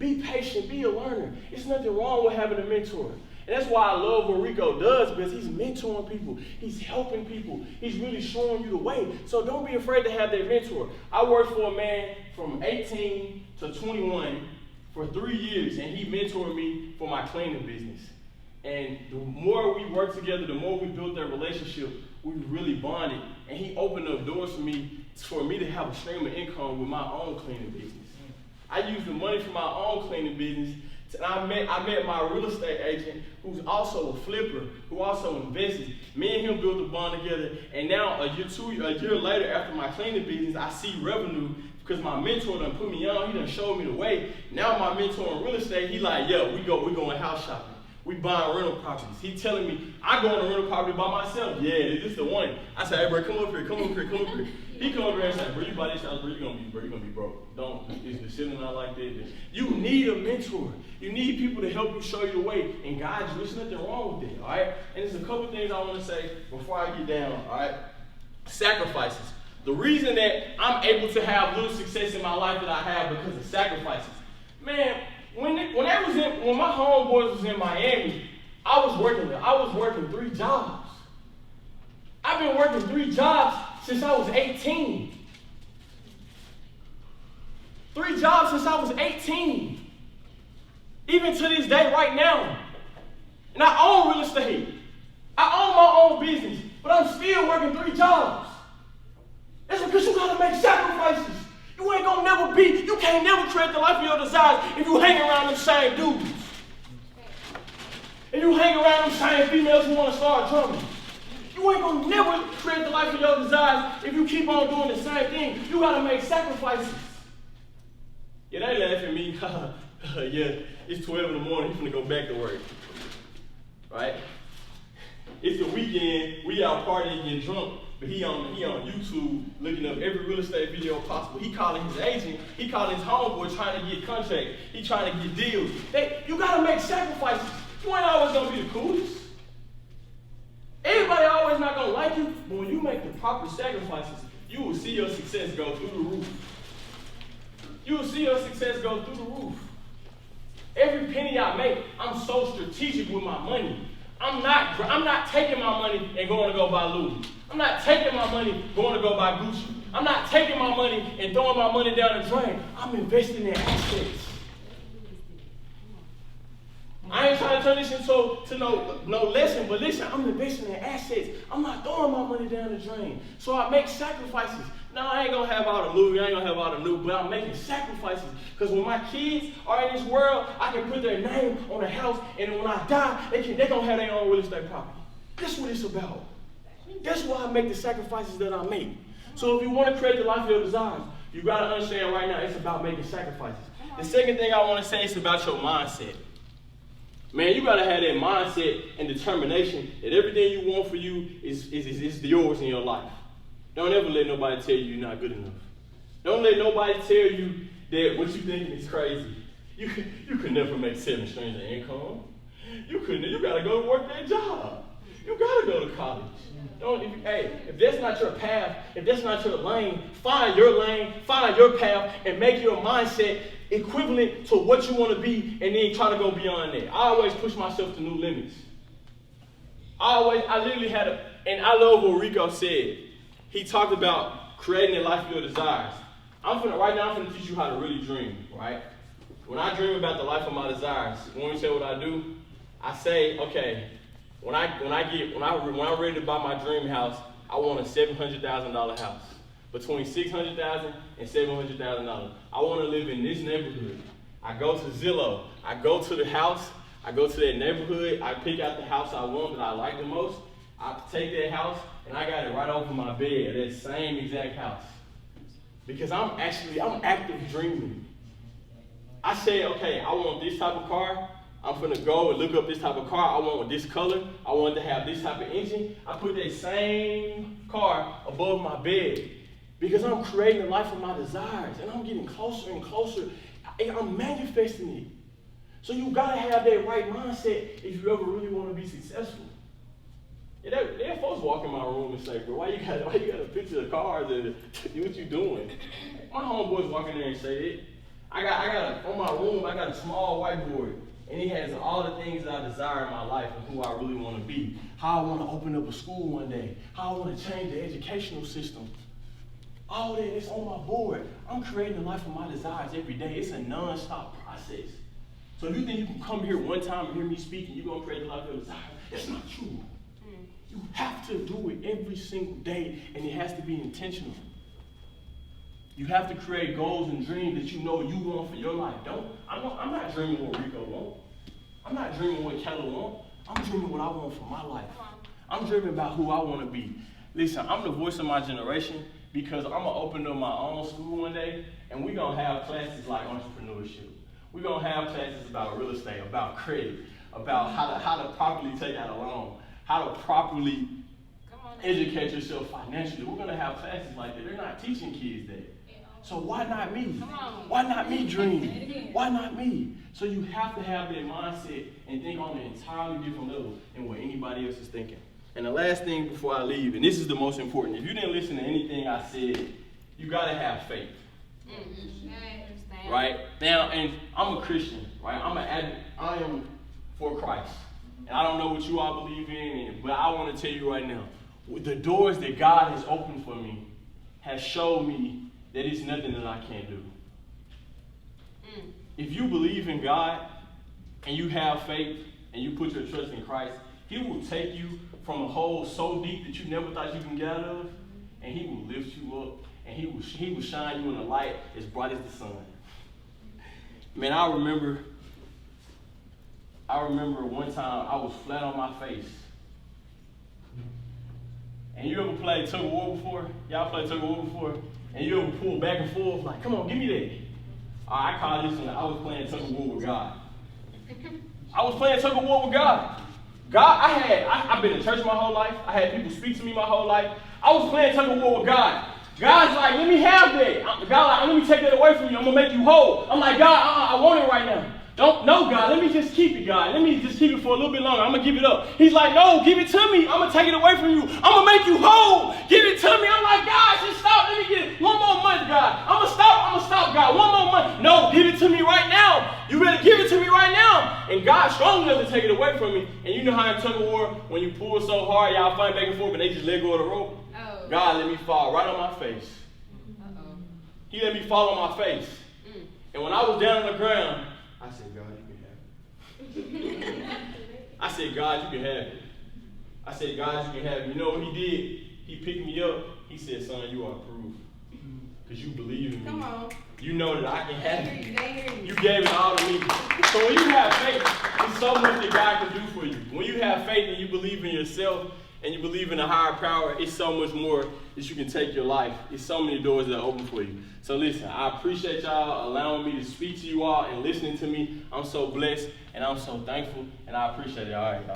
Be patient, be a learner. There's nothing wrong with having a mentor. And that's why I love what Rico does, because he's mentoring people. He's helping people. He's really showing you the way. So don't be afraid to have that mentor. I worked for a man from 18 to 21 for 3 years, and he mentored me for my cleaning business. And the more we worked together, the more we built that relationship, we really bonded. And he opened up doors for me to have a stream of income with my own cleaning business. I used the money from my own cleaning business. And I met my real estate agent, who's also a flipper, who also invests. Me and him built a bond together. And now a year later, after my cleaning business, I see revenue because my mentor done put me on. He done showed me the way. Now my mentor in real estate, he like, yo, we going house shopping. We buying rental properties. He telling me, I go on a rental property by myself. Yeah, this is the one. I said, hey, bro, come up here. He come over here and say, bro, you buy this house, bro, you're gonna be broke. Don't, it's sitting out like that. You need a mentor. You need people to help you, show you the way, and guide you. There's nothing wrong with it, all right? And there's a couple things I want to say before I get down, all right? Sacrifices. The reason that I'm able to have little success in my life that I have because of sacrifices. Man, when my homeboys was in Miami, I was working 3 jobs. I've been working 3 jobs since I was 18. 3 jobs since I was 18. Even to this day right now. And I own real estate. I own my own business, but I'm still working 3 jobs. That's because you gotta make sacrifices. You ain't gonna never be, you can't never create the life of your desires if you hang around them same dudes. If you hang around them same females who wanna start drumming. You ain't gonna never create the life of your desires if you keep on doing the same thing. You gotta make sacrifices. Yeah, they laugh at me. Yeah, it's 12 in the morning, he's finna go back to work. Right? It's the weekend, we out partying, getting drunk, but he on YouTube looking up every real estate video possible. He calling his agent, he calling his homeboy trying to get contracts, he trying to get deals. You gotta make sacrifices. You ain't always gonna be the coolest. Everybody always not gonna like you, but when you make the proper sacrifices, you will see your success go through the roof. You will see your success go through the roof. Every penny I make, I'm so strategic with my money. I'm not taking my money and going to go buy Louis. I'm not taking my money going to go buy Gucci. I'm not taking my money and throwing my money down the drain. I'm investing in assets. I ain't trying to turn this into no lesson, but listen, I'm investing in assets. I'm not throwing my money down the drain. So I make sacrifices. No, I ain't gonna have all the Louis, I ain't gonna have all the new, but I'm making sacrifices. Because when my kids are in this world, I can put their name on the house, and when I die, they gonna have their own real estate property. That's what it's about. That's why I make the sacrifices that I make. So if you want to create the life of your desires, you gotta understand right now it's about making sacrifices. The second thing I want to say is about your mindset. Man, you gotta have that mindset and determination that everything you want for you is yours in your life. Don't ever let nobody tell you you're not good enough. Don't let nobody tell you that what you thinking is crazy. You could never make 7 streams of income. You gotta go to work that job. You gotta go to college. If that's not your path, if that's not your lane, find your path, and make your mindset equivalent to what you want to be, and then try to go beyond that. I always push myself to new limits. I literally had and I love what Rico said. He talked about creating a life of your desires. Right now I'm going to teach you how to really dream, right? When I dream about the life of my desires, when we say what I do, I say, okay, when I'm ready to buy my dream house, I want a $700,000 house. Between $600,000 and $700,000. I want to live in this neighborhood. I go to Zillow. I go to the house. I go to that neighborhood. I pick out the house I want that I like the most. I take that house and I got it right over my bed, that same exact house. Because I'm active dreaming. I say, okay, I want this type of car. I'm finna go and look up this type of car. I want this color. I want to have this type of engine. I put that same car above my bed because I'm creating the life of my desires and I'm getting closer and closer and I'm manifesting it. So you gotta have that right mindset if you ever really want to be successful. Yeah, there folks walk in my room and say, bro, why you got a picture of cars and what you doing? My homeboys walk in there and say it. On my room, I got a small whiteboard, and it has all the things that I desire in my life and who I really want to be. How I want to open up a school one day. How I want to change the educational system. All that is on my board. I'm creating the life of my desires every day. It's a non-stop process. So if you think you can come here one time and hear me speak and you're going to create the life of your desires, it's not true. You have to do it every single day, and it has to be intentional. You have to create goals and dreams that you know you want for your life. I'm not dreaming what Rico wants. I'm not dreaming what Keller wants. I'm dreaming what I want for my life. I'm dreaming about who I want to be. Listen, I'm the voice of my generation because I'm going to open up my own school one day, and we're going to have classes like entrepreneurship. We're going to have classes about real estate, about credit, about how to properly take out a loan, how to properly educate yourself financially. We're going to have classes like that. They're not teaching kids that. So why not me? Why not me dream? Why not me? So you have to have that mindset and think on an entirely different level than what anybody else is thinking. And the last thing before I leave, and this is the most important, if you didn't listen to anything I said, you got to have faith. Right? Now, and I'm a Christian, right? I am for Christ. And I don't know what you all believe in, but I want to tell you right now, the doors that God has opened for me has showed me that it's nothing that I can't do. If you believe in God and you have faith and you put your trust in Christ, He will take you from a hole so deep that you never thought you can get out of, and He will lift you up, and He will shine you in a light as bright as the sun. Man, I remember one time I was flat on my face. And you ever played tug of war before? Y'all played tug of war before? And you ever pull back and forth like, come on, give me that. I call this one, I was playing tug of war with God. I was playing tug of war with God. I've been in church my whole life. I had people speak to me my whole life. I was playing tug of war with God. God's like, let me have that. God's like, let me take that away from you. I'm going to make you whole. I'm like, God, I want it right now. No, God, let me just keep it, God. Let me just keep it for a little bit longer. I'm going to give it up. He's like, no, give it to me. I'm going to take it away from you. I'm going to make you whole. Give it to me. I'm like, God, just stop. Let me get it. One more month, God. I'm going to stop, God. One more month. No, give it to me right now. You better give it to me right now. And God's strong enough to take it away from me. And you know how in tug of war, when you pull so hard, y'all fight back and forth, and they just let go of the rope? Oh. God let me fall right on my face. Uh-oh. He let me fall on my face. And when I was down on the ground, I said, God, you can have it. I said, God, you can have it. I said, God, you can have it. You know what He did? He picked me up. He said, son, you are approved. Because you believe in me. Come on. You know that I can have it. You gave it all to me. So when you have faith, there's so much that God can do for you. When you have faith and you believe in yourself and you believe in a higher power, it's so much more that you can take your life. It's so many doors that are open for you. So listen, I appreciate y'all allowing me to speak to you all and listening to me. I'm so blessed and I'm so thankful and I appreciate it. All right, y'all.